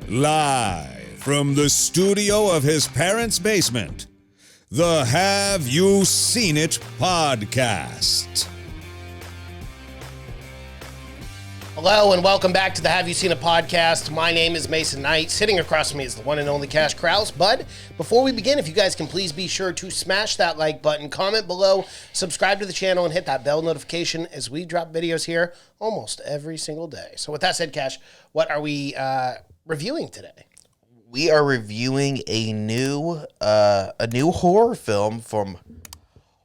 Live from the studio of his parents' basement, the Have You Seen It podcast. Hello and welcome back to the Have You Seen It podcast. My name is Mason Knight. Sitting across from me is the one and only Cash Krause. Bud, before we begin, if you guys can please be sure to smash that like button, comment below, subscribe to the channel, and hit that bell notification as we drop videos here almost every single day. So with that said, Cash, what are we reviewing today? We are reviewing a new horror film from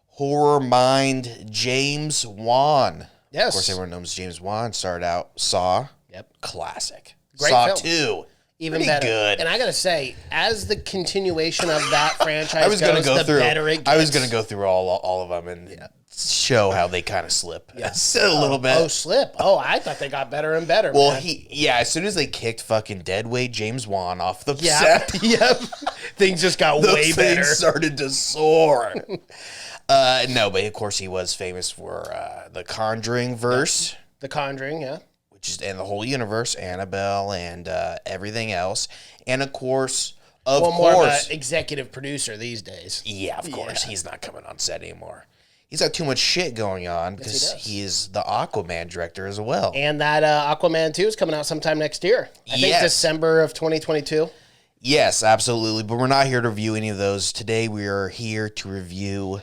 horror mind James Wan. Yes. Of course, everyone knows James Wan. Started out Saw. Yep. Classic. Great Saw film. 2. Even Pretty better. good. And I gotta say, as the continuation of that franchise I was going to go through. better it gets. I was going to go through all of them and show how they kind of slip. Yeah. A little bit. Oh, slip. Oh, I thought they got better and better. Well, man. as soon as they kicked fucking deadweight James Wan off the Yep. set, Yep. Things just got way those better. things started to soar. No, but of course he was famous for the Conjuring verse. The Conjuring, yeah. Which is in the whole universe, Annabelle and everything else, and of course, More of an executive producer these days. Yeah, of course, he's not coming on set anymore. He's got too much shit going on because he is the Aquaman director as well. And that Aquaman 2 is coming out sometime next year. I think December of 2022. Yes, absolutely. But we're not here to review any of those today. We are here to review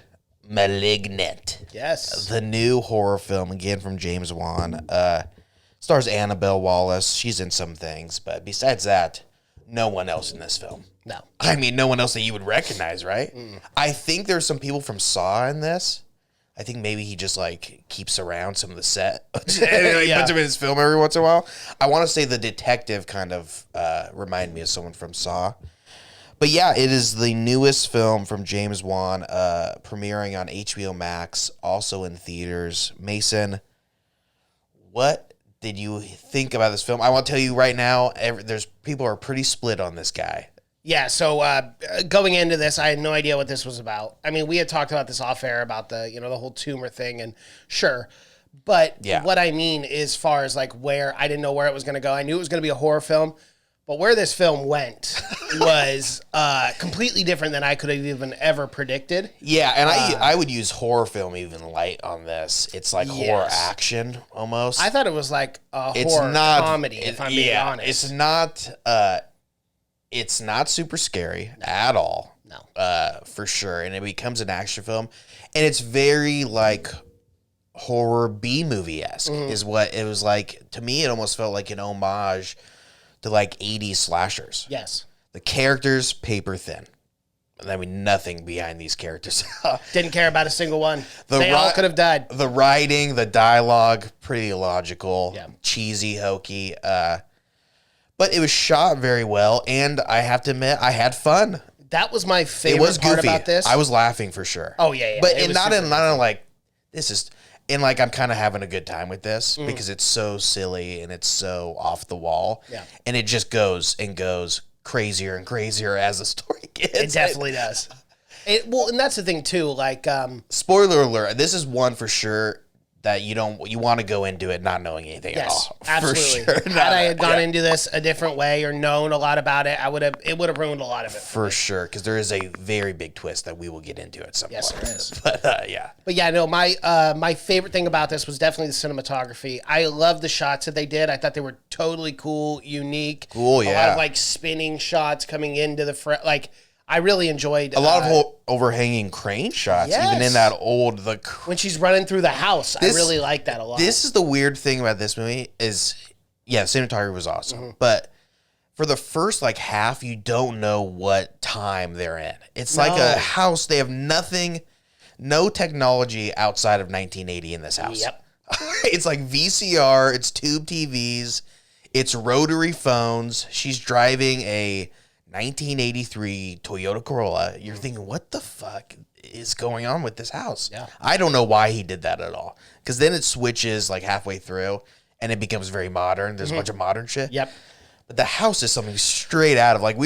Malignant. Yes. The new horror film again from James Wan. Stars Annabelle, Wallis. She's in some things, but besides that, no one else in this film. No. I mean, no one else that you would recognize, right? I think there's some people from Saw in this. I think maybe he just, keeps around some of the set. and puts him in his film every once in a while. I want to say the detective kind of reminded me of someone from Saw. But yeah, it is the newest film from James Wan, premiering on HBO Max, also in theaters. Mason, what did you think about this film? I want to tell you right now, there's people are pretty split on this guy. Yeah, so going into this, I had no idea what this was about. I mean, we had talked about this off air about the whole tumor thing, and sure. But what I mean as far as where I didn't know where it was going to go. I knew it was going to be a horror film, but where this film went was completely different than I could have even ever predicted. Yeah, and I would use horror film even light on this. It's like horror action almost. I thought it was like a horror comedy, if I'm being honest. It's not super scary at all. No. For sure. And it becomes an action film. And it's very horror B-movie-esque is what it was like. To me, it almost felt like an homage to 80s slashers. Yes. The characters, paper thin. I mean, nothing behind these characters. Didn't care about a single one. They all could have died. The writing, the dialogue, pretty illogical, Yeah. cheesy, hokey. But it was shot very well, and I have to admit, I had fun. That was my favorite part about this. I was laughing for sure. Oh, yeah. But not in this is, and I'm kind of having a good time with this because it's so silly and it's so off the wall. Yeah. And it just goes and goes crazier and crazier as the story gets. It definitely does. And that's the thing, too. Spoiler alert, this is one for sure that you want to go into it not knowing anything at all. Absolutely. For sure. Had I had gone into this a different way or known a lot about it, it would have ruined a lot of it. For sure, because there is a very big twist that we will get into at some point. Yes, there is. But yeah. But yeah, no, my favorite thing about this was definitely the cinematography. I love the shots that they did. I thought they were totally cool, unique. Cool, yeah. A lot of spinning shots coming into the front. I really enjoyed a lot of overhanging crane shots, even in that old when she's running through the house. I really like that a lot. This is the weird thing about this movie is, cinematography was awesome, but for the first half, you don't know what time they're in. It's like a house. They have nothing, no technology outside of 1980 in this house. Yep. It's like VCR. It's tube TVs. It's rotary phones. She's driving a 1983 Toyota Corolla. You're thinking, what the fuck is going on with this house? Yeah. I don't know why he did that at all. Because then it switches halfway through and it becomes very modern. There's a bunch of modern shit. Yep. But the house is something straight out of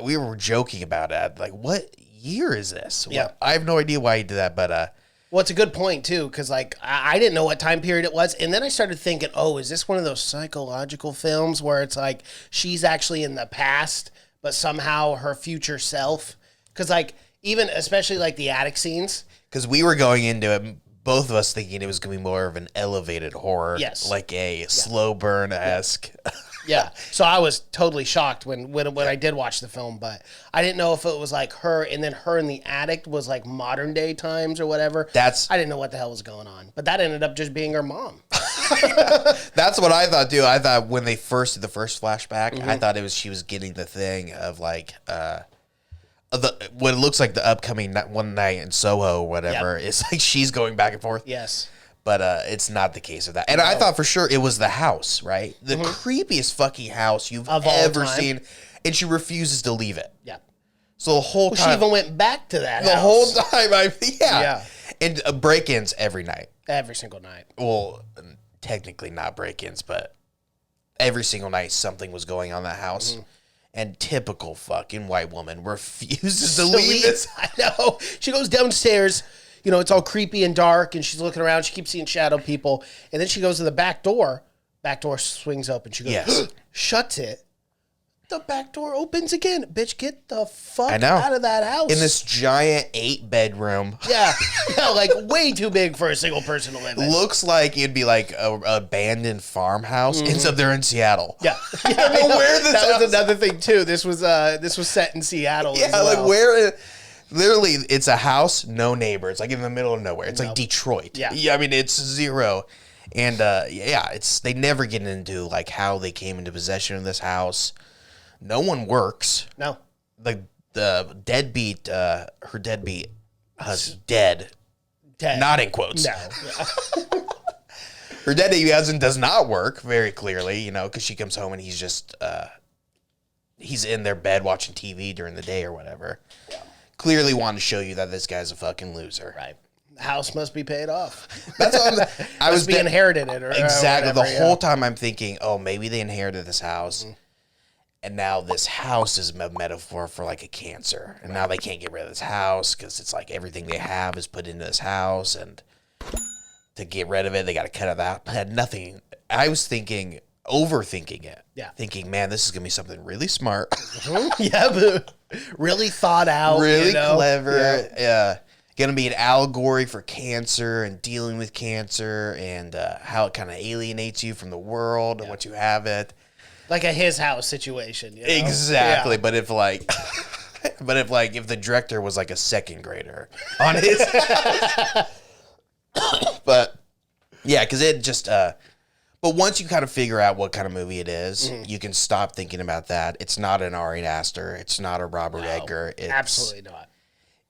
we were joking about it. What year is this? Yeah. I have no idea why he did that, but Well, it's a good point, too, because, like, I didn't know what time period it was. And then I started thinking, oh, is this one of those psychological films where it's like she's actually in the past, but somehow her future self? Because, like, even especially, like, the attic scenes. Because we were going into it, both of us thinking it was going to be more of an elevated horror. Yes. Like a slow burn-esque. Yeah. So I was totally shocked when I did watch the film, but I didn't know if it was like her and then her in the attic was like modern day times or whatever. I didn't know what the hell was going on. But that ended up just being her mom. That's what I thought too. I thought when they first did the first flashback, I thought she was getting the thing of like what it looks like the upcoming One Night in Soho or whatever. It's like she's going back and forth. Yes. But it's not the case of that. And I thought for sure it was the house, right? The creepiest fucking house you've ever seen. And she refuses to leave it. Yeah. So the whole time. She even went back to that the house. whole time. Yeah. And break-ins every night. Every single night. Well, technically not break-ins, but every single night something was going on in that house. And typical fucking white woman refuses to leave this. I know. She goes downstairs. You know, it's all creepy and dark, and she's looking around. She keeps seeing shadow people. And then she goes to the back door. Back door swings open. She goes, shuts it. The back door opens again. Bitch, get the fuck out of that house. In this giant 8-bedroom. Yeah, like way too big for a single person to live in. Looks like it'd be like a abandoned farmhouse. Ends up there in Seattle. Yeah. That was another thing, too. This was set in Seattle as well. Like where... Literally, it's a house, no neighbor. It's like in the middle of nowhere. It's like Detroit. Yeah. I mean, it's zero. And they never get into like how they came into possession of this house. No one works. No. The deadbeat, her deadbeat husband, dead. Not in quotes. No. Yeah. Her deadbeat husband does not work very clearly, you know, because she comes home and he's just, he's in their bed watching TV during the day or whatever. Yeah. Clearly wanting to show you that this guy's a fucking loser. Right. The house must be paid off. That's what I was inherited it. Or exactly. Whatever, the whole time I'm thinking, oh, maybe they inherited this house. And now this house is a metaphor for like a cancer. And now they can't get rid of this house because it's like everything they have is put into this house. And to get rid of it, they got to cut it out. But had nothing. I was thinking, overthinking it. Yeah. Thinking, man, this is going to be something really smart. Yeah, but really thought out. Really clever. Yeah. Going to be an allegory for cancer and dealing with cancer and how it kind of alienates you from the world and once you have it. Like a His House situation. You know? Exactly. Yeah. But if like... if the director was like a second grader on his but yeah, because it just but once you kind of figure out what kind of movie it is, you can stop thinking about that. It's not an Ari Aster. It's not a Robert Edgar. It's, absolutely not.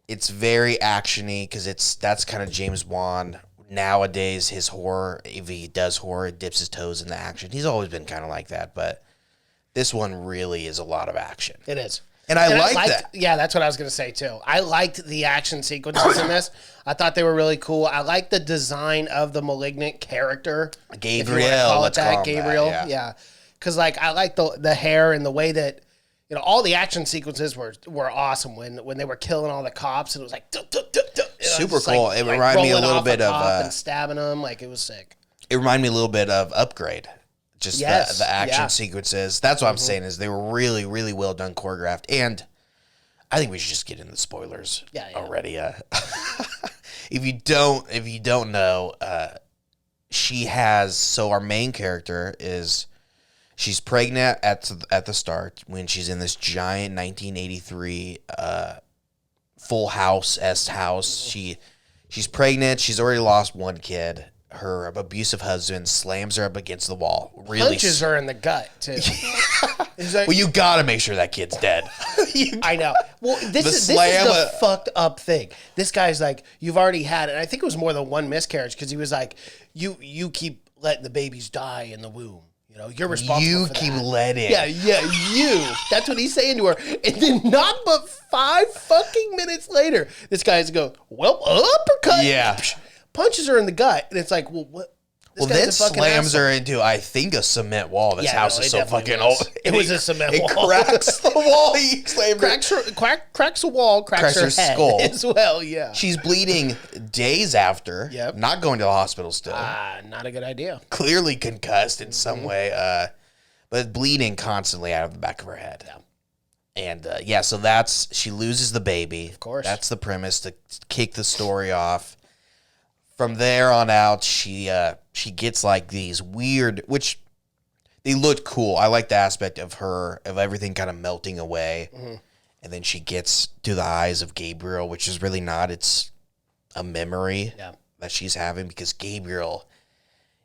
It's very actiony because that's kind of James Wan. Nowadays, his horror, if he does horror, it dips his toes in the action. He's always been kind of like that, but this one really is a lot of action. It is. And I liked that. Yeah, that's what I was going to say, too. I liked the action sequences in this. I thought they were really cool. I liked the design of the Malignant character. Gabriel, let's call him Gabriel. That, yeah. Because, like, I liked the hair and the way that, you know, all the action sequences were awesome when they were killing all the cops and it was like, super cool. It reminded me a little bit of and stabbing them. Like, it was sick. It reminded me a little bit of Upgrade. Just the action sequences. That's what I'm saying is they were really, really well done, choreographed. And I think we should just get into the spoilers already. If you don't know, she has, so our main character is, she's pregnant at the start when she's in this giant 1983 Full House-esque house. She's pregnant. She's already lost one kid. Her abusive husband slams her up against the wall. Really punches her in the gut, too. Well, you got to make sure that kid's dead. I know. Well, this is the fucked up thing. This guy's like, you've already had it. I think it was more than one miscarriage because he was like, you keep letting the babies die in the womb. You know, you're responsible for that. You keep letting. Yeah, you. That's what he's saying to her. And then not but 5 fucking minutes later, this guy's go, well, uppercut. Yeah. Punches her in the gut. And it's like, well, Well, then slams her into, I think, a cement wall. This house is so fucking old. It was a cement wall. It cracks the wall. He slammed cracks a wall, cracks her head skull as well, yeah. She's bleeding days after. Yep. Not going to the hospital still. Not a good idea. Clearly concussed in some way, but bleeding constantly out of the back of her head. Yeah. And, so she loses the baby. Of course. That's the premise to kick the story off. From there on out, she gets like these weird, which they looked cool. I like the aspect of everything kind of melting away. Mm-hmm. And then she gets to the eyes of Gabriel, which is really not. It's a memory that she's having because Gabriel,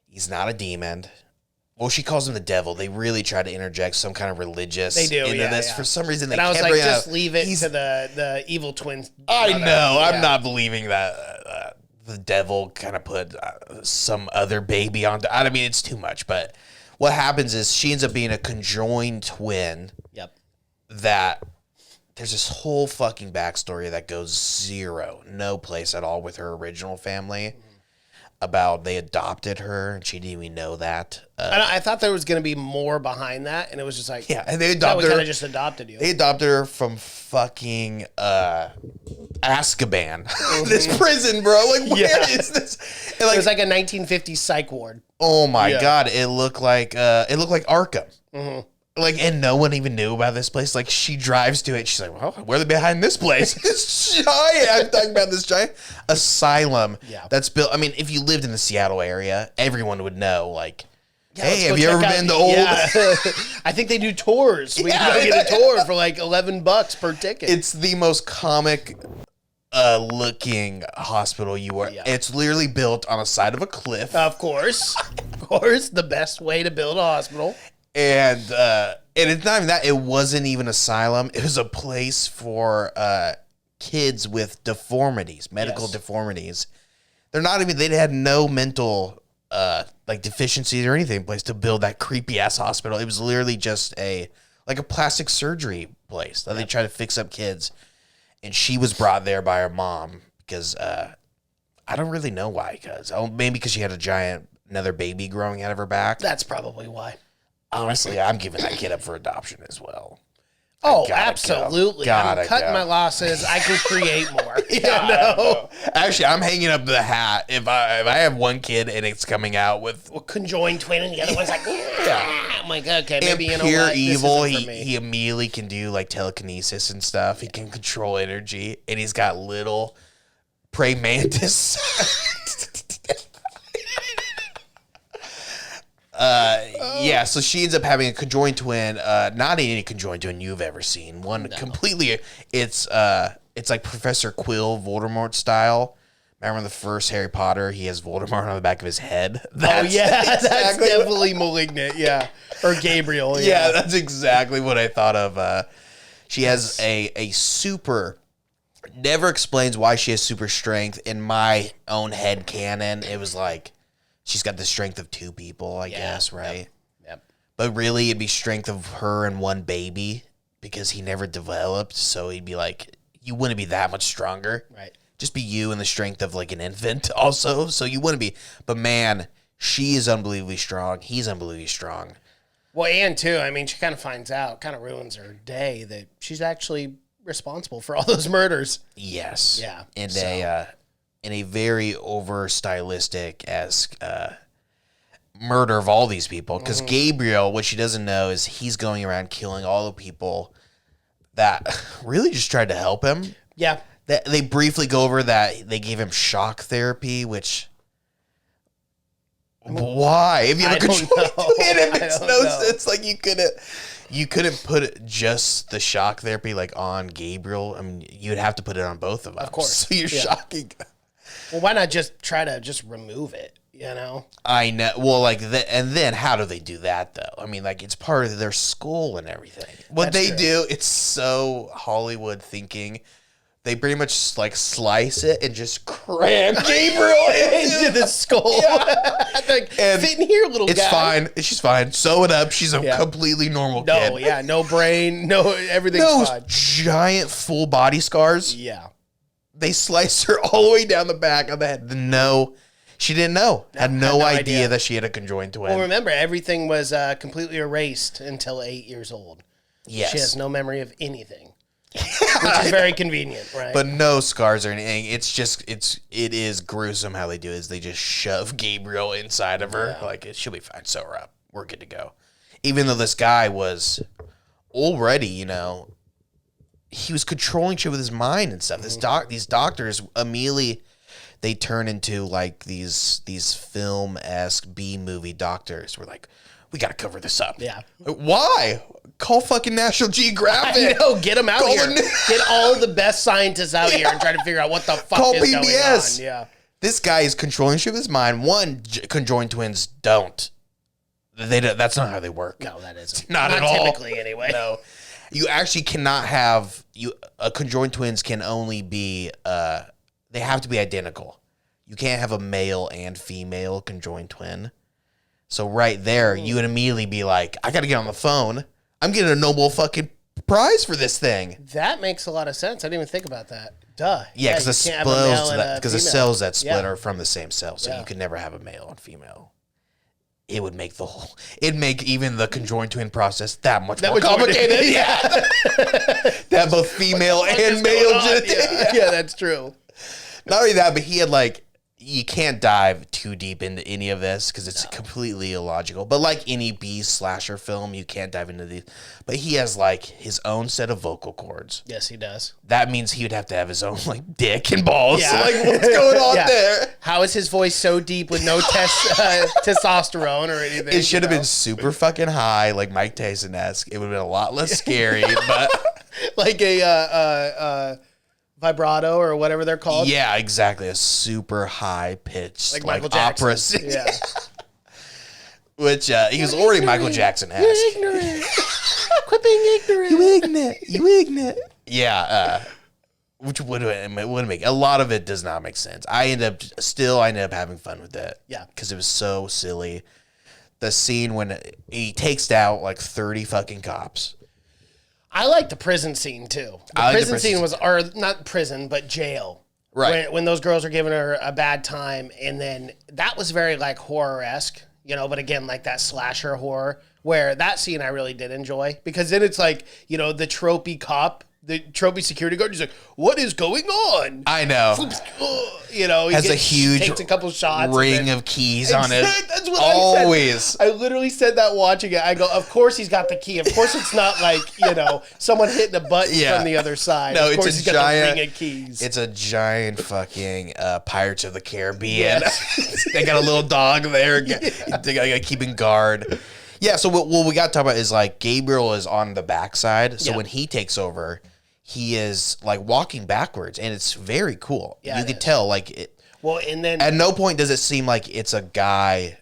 he's not a demon. Well, she calls him the devil. They really try to interject some kind of religious into this. Yeah. For some reason, they and I was kept like, just leave it to the evil twins. I know. I'm not believing that the devil kind of put some other baby on. I mean, it's too much. But what happens is she ends up being a conjoined twin. Yep. That there's this whole fucking backstory that goes no place at all with her original family. About they adopted her and she didn't even know that. I thought there was going to be more behind that, and it was just like, and they adopted her. We kind of just adopted you. They adopted her from fucking Azkaban, this prison, bro. Like, where is this? And like, it was like a 1950s psych ward. Oh my god, it looked like Arkham. Mm-hmm. Like, and no one even knew about this place. Like, she drives to it. She's like, well, where are they behind this place? This giant, I'm talking about this giant asylum that's built. I mean, if you lived in the Seattle area, everyone would know, like, hey, have you ever been to old? Yeah. I think they do tours. We can get a tour for like $11 per ticket. It's the most comic looking hospital you are. Yeah. It's literally built on the side of a cliff. Of course. The best way to build a hospital. And it's not even that. It wasn't even an asylum. It was a place for kids with deformities, medical deformities. They're not even. They had no mental like deficiencies or anything in place to build that creepy ass hospital. It was literally just a plastic surgery place that they try to fix up kids. And she was brought there by her mom because I don't really know why. Maybe because she had another baby growing out of her back. That's probably why. Honestly, I'm giving that kid up for adoption as well. Oh, absolutely. I'm cutting my losses. I can create more. Actually, I'm hanging up the hat. If I have one kid and it's coming out with conjoined twin and the other one's like, I'm like, okay, maybe you know what? Pure evil, he immediately can do like telekinesis and stuff. He can control energy, and he's got little praying mantis. So she ends up having a conjoined twin, not any conjoined twin you've ever seen. One completely, it's like Professor Quill, Voldemort style. Remember the first Harry Potter? He has Voldemort on the back of his head. That's definitely Malignant, or Gabriel. Yeah, that's exactly what I thought of. She has a super. Never explains why she has super strength. In my own head canon, it was like. She's got the strength of two people, I guess, right? Yep. But really, it'd be strength of her and one baby because he never developed. So he'd be like, you wouldn't be that much stronger. Right. Just be you and the strength of like an infant also. So you wouldn't be. But man, she is unbelievably strong. He's unbelievably strong. Well, and too, I mean, she kind of finds out, kind of ruins her day that she's actually responsible for all those murders. Yes. Yeah. And in a very over stylistic-esque murder of all these people. Because Gabriel, what she doesn't know is he's going around killing all the people that really just tried to help him. Yeah. They briefly go over that they gave him shock therapy, which... Why? If you have a control, it makes no sense. Like you couldn't put just the shock therapy like on Gabriel. I mean, you'd have to put it on both of them. Of course. So you're shocking... Well, why not just try to just remove it, you know? I know. Well, and then how do they do that, though? I mean, like, it's part of their skull and everything. What they do, it's so Hollywood thinking. They pretty much, like, slice it and just cram Gabriel into the skull. Like, fit in here, little guy. It's fine. She's fine. Sew it up. She's a completely normal kid. No brain, everything's fine. Giant full body scars. Yeah. They slice her all the way down the back of the head. No, She didn't know. Had no idea idea that she had a conjoined twin. Well, remember, everything was completely erased until 8 years old. Yes. She has no memory of anything, which is very convenient, right? But no scars or anything. It's just it is gruesome how they do it. Is they just shove Gabriel inside of her. Like she'll be fine. Sew her up. We're good to go. Even though this guy was already, he was controlling shit with his mind and stuff. These doctors immediately they turn into like these film-esque B-movie doctors. We're like, we gotta cover this up. Yeah. Why? Call fucking National Geographic. I know, get them out here. Get all the best scientists out here and try to figure out what the fuck is going on. Yeah. This guy is controlling shit with his mind. Conjoined twins don't. That's not how they work. No, that isn't. Not at all. Typically, anyway. No. You actually cannot have conjoined twins can only be they have to be identical. You can't have a male and female conjoined twin. So right there, you would immediately be like, I gotta get on the phone. I'm getting a Nobel fucking prize for this thing. That makes a lot of sense. I didn't even think about that. Duh. Yeah, because the cells that split are from the same cell, so you could never have a male and female. It would make even the conjoined twin process that much more complicated. Yeah. That both female and male. Yeah, that's true. Not only that, but he had you can't dive too deep into any of this because it's completely illogical. But like any B slasher film, you can't dive into these. But he has his own set of vocal cords. Yes, he does. That means he would have to have his own dick and balls. Yeah. What's going on there? How is his voice so deep with no testosterone or anything? It should have been super fucking high, like Mike Tyson-esque. It would have been a lot less scary, but like a vibrato or whatever they're called. Yeah, exactly. A super high pitched, like Michael Jackson. Opera singing. Yeah. Which he was already Michael Jackson-esque. You're ignorant. Quit being ignorant. You ignorant. Yeah. Which would make a lot of it does not make sense. I ended up having fun with it. Yeah, because it was so silly. The scene when he takes out 30 fucking cops. I like the prison scene too. The prison scene was, or not prison, but jail. Right. When those girls are giving her a bad time, and then that was very horror-esque, but again, that slasher horror, where that scene I really did enjoy, because then it's the tropey cop, the tropey security guard, he's like, what is going on? I know. He has a huge takes a couple shots ring of keys on it. That's what always. I said. I literally said that watching it. I go, of course he's got the key. Of course it's not someone hitting a button from the other side. No, of course it's he's got the ring of keys. It's a giant fucking Pirates of the Caribbean. Yes. They got a little dog there. They got keeping guard. Yeah, so what we got to talk about is Gabriel is on the backside. So when he takes over, he is walking backwards, and it's very cool. Yeah, you can tell well, and then at no point does it seem like it's a guy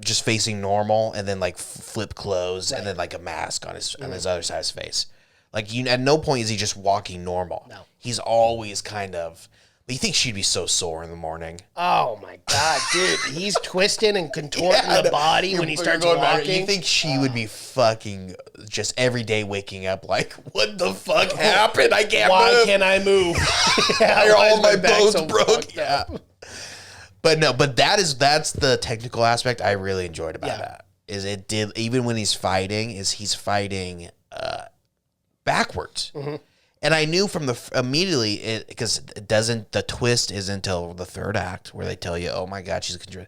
just facing normal and then flip clothes and then a mask on his other side of his face. At no point is he just walking normal. No, he's always kind of. But you think she'd be so sore in the morning? Oh my god, dude! He's twisting and contorting the body when he starts walking. You think she would be fucking just every day waking up what the fuck happened? I can't move. Why can't I move? Yeah, all my bones so broke. Yeah. But that's the technical aspect I really enjoyed about that. Is it did even when he's fighting backwards. Mm-hmm. And I knew from immediately because the twist isn't until the third act where they tell you, oh my God, she's a conjoined.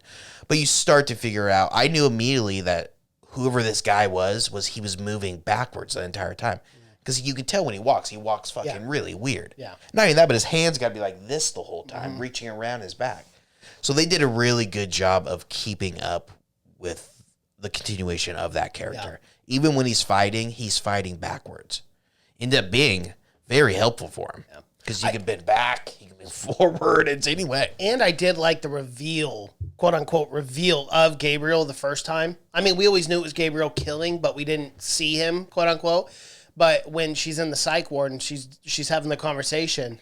But you start to figure out, I knew immediately that whoever this guy was he was moving backwards the entire time. Because you can tell when he walks fucking really weird. Yeah. Not even that, but his hands got to be like this the whole time, reaching around his back. So they did a really good job of keeping up with the continuation of that character. Yeah. Even when he's fighting backwards. Ended up being very helpful for him because you can bend back, you can bend forward. It's anyway. And I did like the reveal, quote unquote, reveal of Gabriel the first time. I mean, we always knew it was Gabriel killing, but we didn't see him, quote unquote. But when she's in the psych ward and she's having the conversation,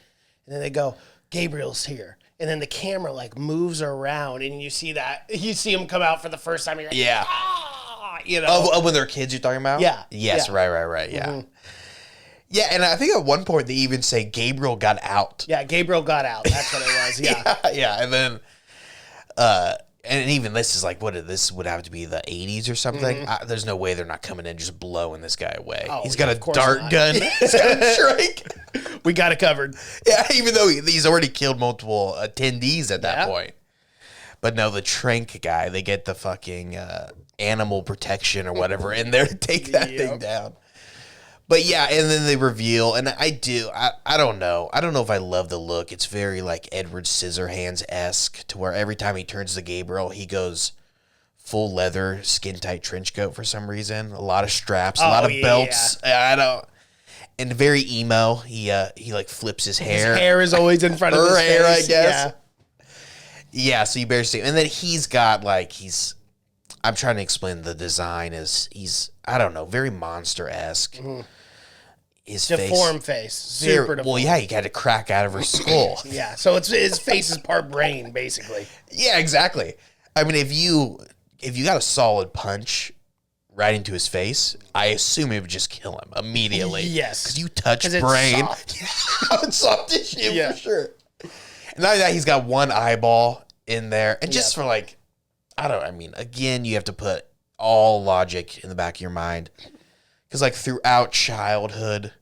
and then they go, Gabriel's here. And then the camera moves around, and you see him come out for the first time. And you're like, Of when they're kids, you're talking about? Yeah. Yes. Yeah. Right. Yeah. Mm-hmm. Yeah, and I think at one point they even say Gabriel got out. Yeah, Gabriel got out. That's what it was. Yeah. Yeah. And then And even this is like, this would have to be the 80s or something. There's no way they're not coming in just blowing this guy away. He's got a dart gun. He's got a shrike. We got it covered. Yeah, even though he's already killed multiple attendees at that point. But no, the trank guy, they get the fucking animal protection or whatever in there to take that thing down. But yeah, and then they reveal, and I don't know. I don't know if I love the look. It's very like Edward Scissorhands-esque, to where every time he turns to Gabriel, he goes full leather, skin-tight trench coat for some reason. A lot of straps, a lot of belts. I don't. And very emo. He like flips his hair. His hair is always in front of his hair, face. I guess. Yeah, so you barely see him. And then he's got like, I'm trying to explain the design he's, I don't know, very monster-esque. His deformed face. Super deformed. Well, yeah, he had to crack out of her skull. Yeah, so his face is part brain, basically. Yeah, exactly. I mean, if you got a solid punch right into his face, I assume it would just kill him immediately. Yes. Because you touch brain. It's soft tissue for sure. And not that he's got one eyeball in there. And just for like, again, you have to put all logic in the back of your mind. Because like throughout childhood,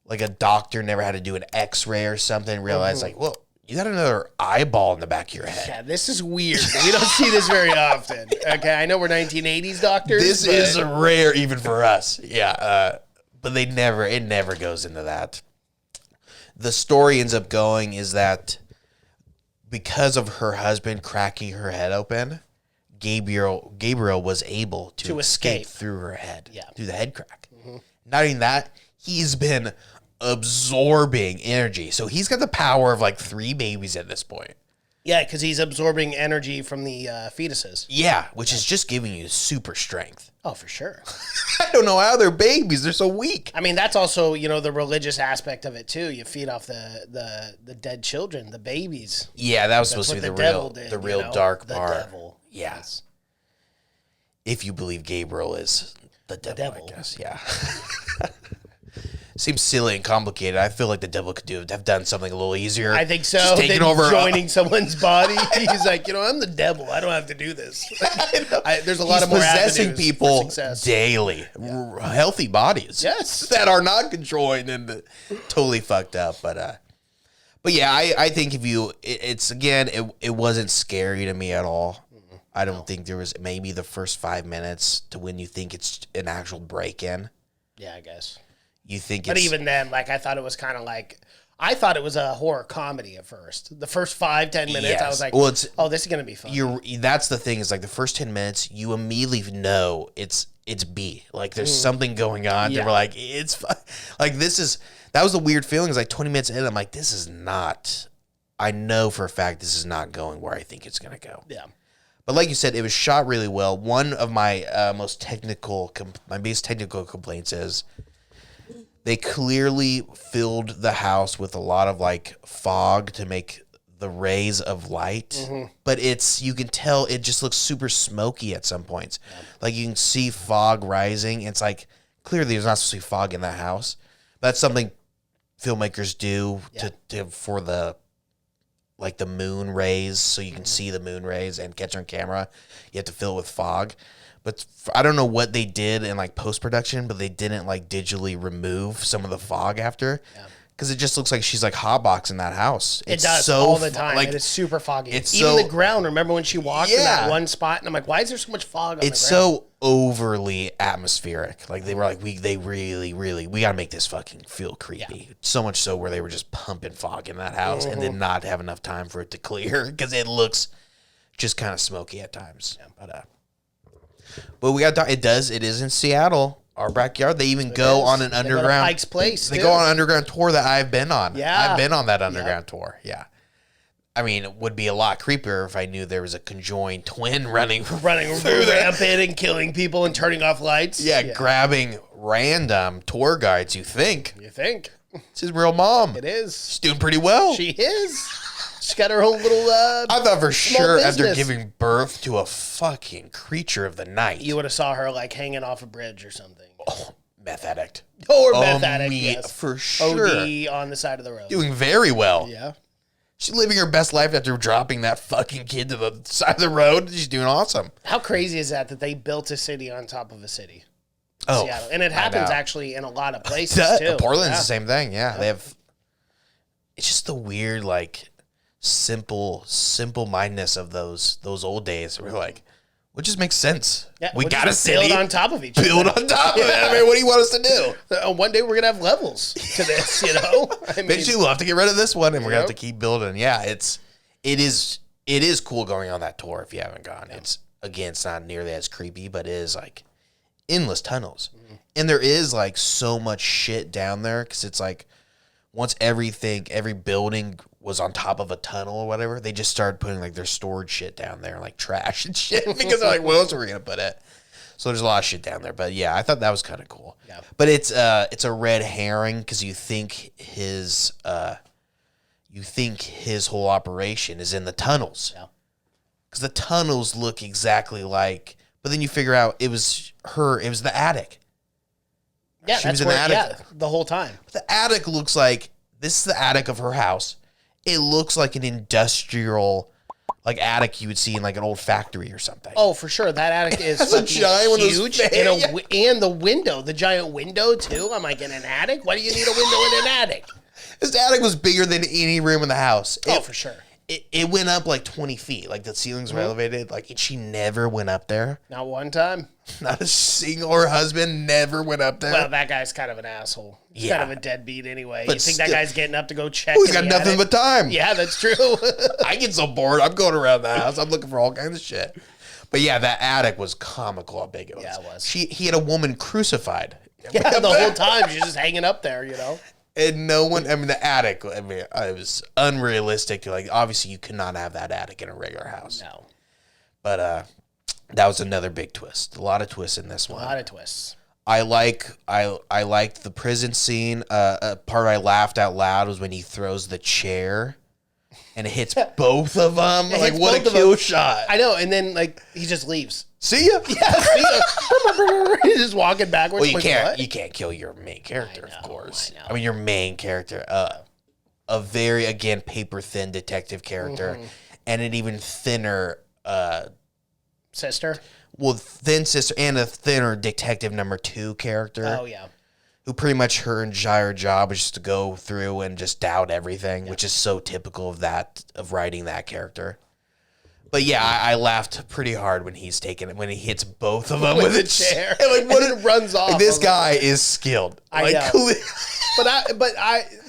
like a doctor never had to do an x-ray or something and realize like, well, you got another eyeball in the back of your head. Yeah, this is weird. We don't see this very often. Okay, I know we're 1980s doctors. This is rare even for us. Yeah, but it never goes into that. The story ends up going is that because of her husband cracking her head open, Gabriel was able to escape through her head, through the head crack. Not even that, he's been absorbing energy. So he's got the power of like 3 babies at this point. Yeah, because he's absorbing energy from the fetuses. Yeah, which is just giving you super strength. Oh, for sure. I don't know how they're babies. They're so weak. I mean, that's also, the religious aspect of it, too. You feed off the dead children, the babies. Yeah, that was supposed to be the real dark part. The devil. Yes. If you believe Gabriel is the devil. I guess. Yeah. Seems silly and complicated. I feel like the devil could have done something a little easier. I think so. Just taking over, joining someone's body. He's like, I'm the devil. I don't have to do this. There's a lot of more possessing avenues people for success. daily, healthy bodies, that are not conjoined and totally fucked up. But yeah, I think it wasn't scary to me at all. I don't think there was maybe the first 5 minutes to when you think it's an actual break-in. Yeah, I guess. You think but even then, like, I thought it was kind of like, I thought it was a horror comedy at first. The first 5-10 minutes, I was like, this is going to be fun. That's the thing, is like the first 10 minutes, you immediately know it's B. Like, there's something going on. Yeah. They were like, it's fun. Like, that was the weird feeling, is like 20 minutes in, I'm like, this is not, I know for a fact this is not going where I think it's going to go. Yeah. But like you said, it was shot really well. One of my biggest technical complaints is they clearly filled the house with a lot of like fog to make the rays of light. But you can tell it just looks super smoky at some points. Yeah. Like you can see fog rising. It's like clearly there's not supposed to be fog in the house. That's something filmmakers do for the moon rays, so you can see the moon rays and catch on camera. You have to fill it with fog. But I don't know what they did in like post-production, but they didn't like digitally remove some of the fog after. Yeah. Because it just looks like she's like hotboxing that house. It does all the time. Like, it's super foggy. Even the ground. Remember when she walked in that one spot? And I'm like, why is there so much fog on the ground? It's so overly atmospheric. Like they were like, we got to make this fucking feel creepy. Yeah. So much so where they were just pumping fog in that house and did not have enough time for it to clear because it looks just kind of smoky at times. Yeah. But it is in Seattle. Our backyard. They even go on an underground Pike's Place. They go on an underground tour that I've been on. Yeah, I've been on that underground tour. Yeah, I mean, it would be a lot creepier if I knew there was a conjoined twin running rampant and killing people and turning off lights. Yeah, grabbing random tour guides. You think? It's his real mom. It is. She's doing pretty well. She is. She's got her own little I thought for sure business. After giving birth to a fucking creature of the night, you would have saw her like hanging off a bridge or something. Oh, meth addict. Or meth addict, yes. For sure. OD on the side of the road. Doing very well. Yeah. She's living her best life after dropping that fucking kid to the side of the road. She's doing awesome. How crazy is that they built a city on top of a city? Oh, Seattle. And it happens actually in a lot of places too. Portland's the same thing. Yeah, they have. It's just the weird, like, simple mindedness of those old days. We're like, what just makes sense? Yeah, we got a city. Build on top of each other. Build on top of it. I mean, what do you want us to do? One day we're gonna have levels to this, you know. I mean, Eventually, we'll have to get rid of this one, and we're gonna have to keep building. Yeah, it is cool going on that tour if you haven't gone. Yeah. It's not nearly as creepy, but it is like endless tunnels, and there is like so much shit down there because it's like once every building was on top of a tunnel or whatever, they just started putting like their storage shit down there, like trash and shit, because they're like, where else are we gonna put it? So there's a lot of shit down there. But yeah, I thought that was kind of cool. Yeah. But it's a red herring because you think his whole operation is in the tunnels. Yeah. Because the tunnels look exactly like, but then you figure out it was the attic. Yeah, she was in the attic. Yeah, the whole time. The attic looks like, this is the attic of her house. It looks like an industrial, like, attic you would see in like an old factory or something. Oh, for sure. That attic is a giant huge, and the window, the giant window too. I'm like, in an attic? Why do you need a window in an attic? This attic was bigger than any room in the house. For sure. It went up like 20 feet. Like the ceilings were elevated. Like she never went up there. Not one time. Not a single. Her husband never went up there. Well, that guy's kind of an asshole. He's kind of a deadbeat anyway. But you think that guy's getting up to go check? He's got nothing but time. Yeah, that's true. I get so bored. I'm going around the house. I'm looking for all kinds of shit. But yeah, that attic was comical how big it was. Yeah, it was. He had a woman crucified. Yeah, the whole time she's just hanging up there, you know. And no one, I mean, the attic, I mean, it was unrealistic. Like, obviously, you could not have that attic in a regular house. No. But that was another big twist. A lot of twists in this one. A lot of twists. I liked the prison scene. A part I laughed out loud was when he throws the chair and it hits both of them. Like, what a kill shot. I know. And then, like, he just leaves. See ya. Yeah, see ya. He's just walking backwards. Well, you can't kill your main character, of course. I mean, your main character, a very, again, paper thin detective character, and an even thinner sister. Well, thin sister and a thinner detective number 2 character. Oh yeah. Who pretty much her entire job was just to go through and just doubt everything, which is so typical of writing that character. But yeah, I laughed pretty hard when he hits both of them with a chair. Like, what it runs off. Like, this guy is skilled. I know. But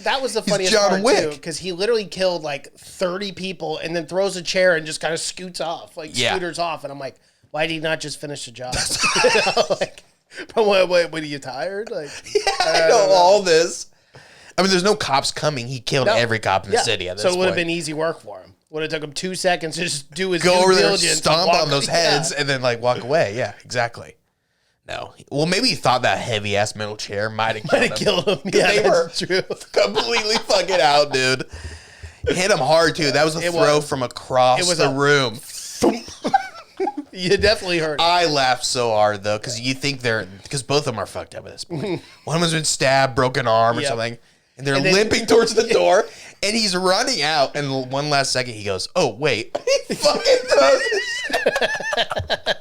that was the funniest part too, because he literally killed like 30 people and then throws a chair and just kind of scoots off, like scooters off, and I'm like, why did he not just finish the job? You know, like, but what, are you tired? Like, I know all this. I mean, there's no cops coming. He killed every cop in the city at this point. So it would have been easy work for him. Would have took him 2 seconds to just do his go over there, stomp on those heads, and then like walk away. Yeah, exactly. No, well, maybe he thought that heavy ass metal chair might have killed him. Yeah, they were true. Completely fucking out, dude. Hit him hard too. That was a throw from across the room. You definitely heard it. I laughed so hard though, because because both of them are fucked up at this point. One of them's been stabbed, broken arm or something, and they're limping towards the door. And he's running out, and one last second, he goes, "Oh wait!" He fucking throws it,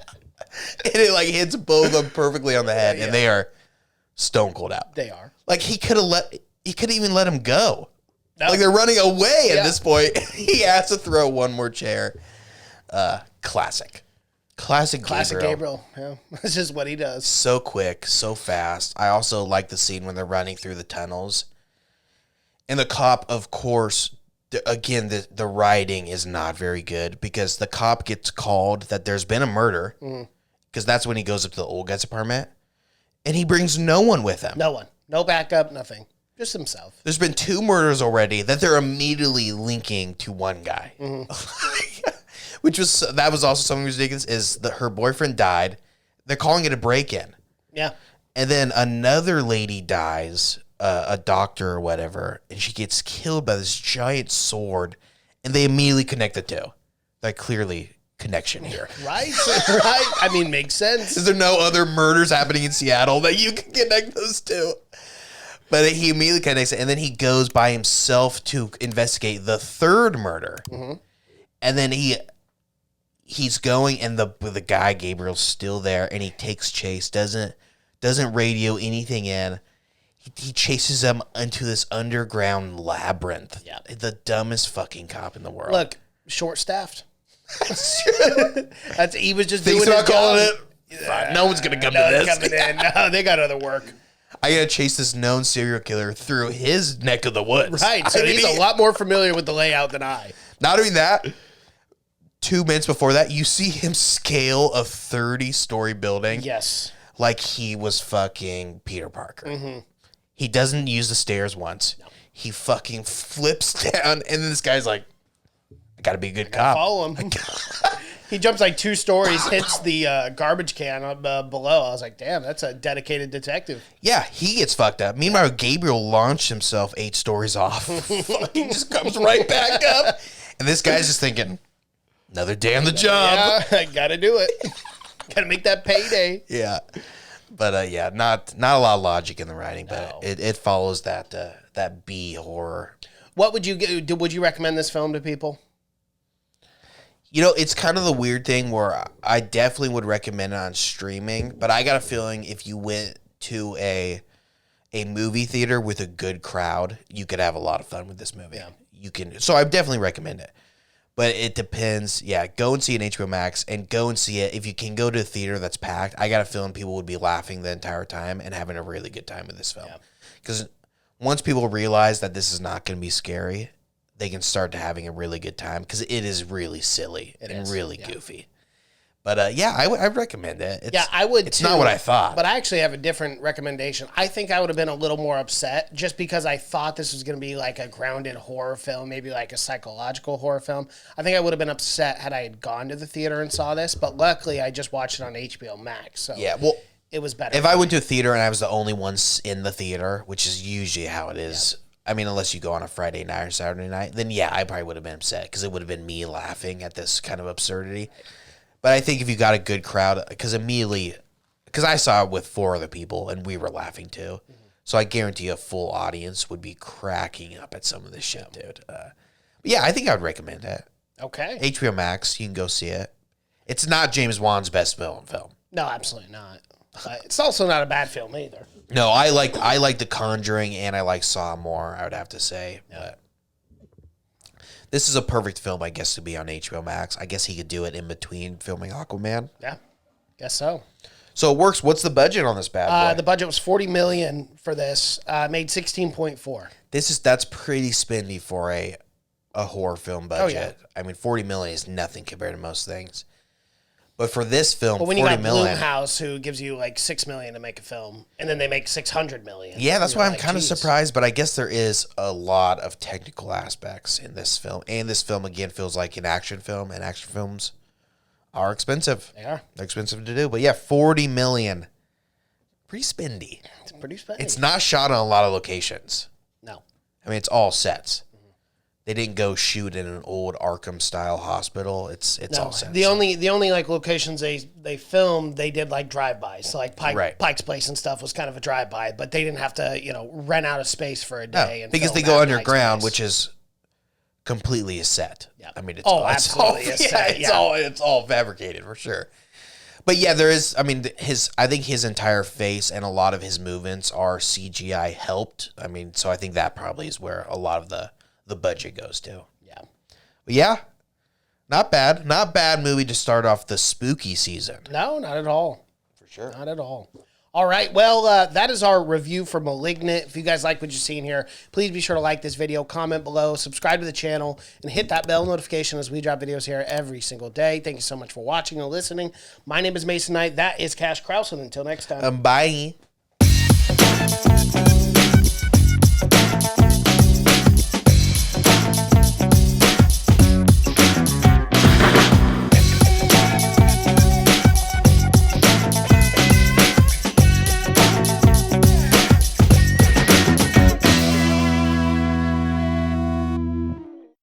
and it like hits both of them perfectly on the head, and they are stone cold out. They are. Like he could even let him go. No. Like they're running away at this point. He has to throw one more chair. Classic Gabriel. Yeah, that's just what he does. So quick, so fast. I also like the scene when they're running through the tunnels. And the cop, of course, again, the writing is not very good because the cop gets called that there's been a murder because that's when he goes up to the old guy's apartment and he brings no one with him. No one. No backup, nothing. Just himself. There's been 2 murders already that they're immediately linking to one guy. That was also something ridiculous is that her boyfriend died. They're calling it a break-in. Yeah. And then another lady dies, a doctor or whatever, and she gets killed by this giant sword, and they immediately connect the two. Like, clearly, connection here. Right? Right? I mean, makes sense. Is there no other murders happening in Seattle that you can connect those two? But he immediately connects it, and then he goes by himself to investigate the third murder. Mm-hmm. And then he's going, and the guy Gabriel's still there, and he takes chase, doesn't radio anything in. He chases him into this underground labyrinth. Yeah, the dumbest fucking cop in the world. Look, short-staffed. He was just Thanks doing his for calling job. it. No one's gonna come to this. Coming in. No, they got other work. I gotta chase this known serial killer through his neck of the woods. Right, so he's a lot more familiar with the layout than I. Not doing that. 2 minutes before that, you see him scale a 30-story building. Yes. Like he was fucking Peter Parker. Mm-hmm. He doesn't use the stairs once. No. He fucking flips down, and then this guy's like, I gotta be a good cop. Follow him. He jumps like 2 stories, hits the garbage can below. I was like, damn, that's a dedicated detective. Yeah, he gets fucked up. Meanwhile, Gabriel launched himself 8 stories off. Fucking just comes right back up. And this guy's just thinking, another day on the job. Yeah, I gotta do it. Gotta make that payday. Yeah. But yeah, not a lot of logic in the writing, but it follows that B horror. What would you would you recommend this film to people? You know, it's kind of the weird thing where I definitely would recommend it on streaming, but I got a feeling if you went to a movie theater with a good crowd, you could have a lot of fun with this movie. Yeah. So I definitely recommend it. But it depends. Yeah, go and see an HBO Max and go and see it. If you can go to a theater that's packed, I got a feeling people would be laughing the entire time and having a really good time with this film. Because once people realize that this is not going to be scary, they can start to having a really good time because it is really silly and really goofy. But I'd recommend it. I would. It's not what I thought. But I actually have a different recommendation. I think I would have been a little more upset just because I thought this was going to be like a grounded horror film, maybe like a psychological horror film. I think I would have been upset had I had gone to the theater and saw this. But luckily, I just watched it on HBO Max. So yeah, well, it was better. If I went to a theater and I was the only one in the theater, which is usually how it is. Yeah. I mean, unless you go on a Friday night or Saturday night, then yeah, I probably would have been upset because it would have been me laughing at this kind of absurdity. But I think if you got a good crowd, because I saw it with 4 other people and we were laughing too. Mm-hmm. So I guarantee a full audience would be cracking up at some of this shit, dude. But yeah, I think I would recommend it. Okay. HBO Max, you can go see it. It's not James Wan's best film. No, absolutely not. It's also not a bad film either. No, I like The Conjuring and I like Saw more, I would have to say. Yeah. But this is a perfect film, I guess, to be on HBO Max. I guess he could do it in between filming Aquaman. Yeah, guess so. So it works. What's the budget on this bad boy? The budget was $40 million for this. Made 16.4. That's pretty spendy for a horror film budget. Oh, yeah. I mean, $40 million is nothing compared to most things. But for this film, but when you got Blumhouse, who gives you like $6 million to make a film, and then they make $600 million. Yeah, that's why I'm kind of surprised. But I guess there is a lot of technical aspects in this film, and this film again feels like an action film, and action films are expensive. They are. They're expensive to do. But yeah, $40 million, pretty spendy. It's pretty spendy. It's not shot on a lot of locations. No, I mean it's all sets. They didn't go shoot in an old Arkham style hospital. It's all set. The only like locations they filmed, they did like drive-bys. So like Pike's Place and stuff was kind of a drive-by, but they didn't have to, rent out a space for a day. No, and because they go underground, which is completely a set. Yeah. I mean, absolutely a set. It's all fabricated for sure. But yeah, there is. I mean, I think his entire face and a lot of his movements are CGI helped. I mean, so I think that probably is where a lot of the budget goes to. Yeah. But yeah, not bad movie to start off the spooky season. No, not at all. For sure. Not at all. All right, well, that is our review for Malignant. If you guys like what you're seeing here, please be sure to like this video, comment below, subscribe to the channel, and hit that bell notification as we drop videos here every single day. Thank you so much for watching and listening. My name is Mason Knight. That is Cash Krause, and until next time. Bye.